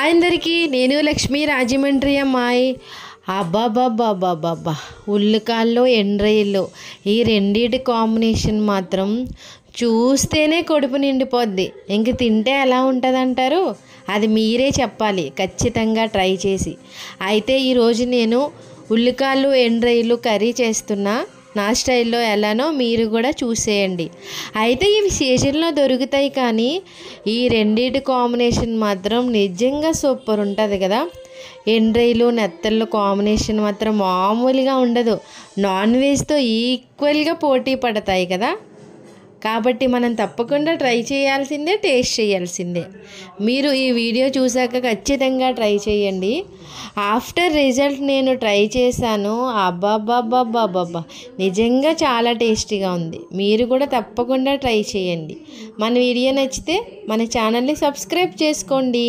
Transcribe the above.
Hi అందరికీ, నేను లక్ష్మీ రాజమండ్రి అమ్మాయి. అబ్బాబ్బాబ్బాబ్బాబ్బా, ఉల్లికాల్లో ఎండ్రయ్యలు ఈ రెండిటి కాంబినేషన్ మాత్రం చూస్తేనే కడుపు నిండిపోద్ది. ఇంక తింటే ఎలా ఉంటుంది అంటారు? అది మీరే చెప్పాలి ఖచ్చితంగా ట్రై చేసి. అయితే ఈరోజు నేను ఉల్లికాళ్ళు ఎండ్రయ్యలు కర్రీ చేస్తున్నా. నా స్టైల్లో ఎలానో మీరు కూడా చూసేయండి. అయితే ఇవి సీజన్లో దొరుకుతాయి, కానీ ఈ రెండిటి కాంబినేషన్ మాత్రం నిజంగా సూపర్ ఉంటుంది కదా. ఎండ్రయ్యలు నెత్తళ్ళు కాంబినేషన్ మాత్రం మామూలుగా ఉండదు. నాన్ వెజ్తో ఈక్వల్గా పోటీ పడతాయి కదా. కాబట్టి మనం తప్పకుండా ట్రై చేయాల్సిందే, టేస్ట్ చేయాల్సిందే. మీరు ఈ వీడియో చూసాక ఖచ్చితంగా ట్రై చేయండి. ఆఫ్టర్ రిజల్ట్ నేను ట్రై చేశాను. అబ్బాబ్బాబ్బాబ్బాబ్బా, నిజంగా చాలా టేస్టీగా ఉంది. మీరు కూడా తప్పకుండా ట్రై చేయండి. మన వీడియో నచ్చితే మన ఛానల్ని సబ్స్క్రైబ్ చేసుకోండి.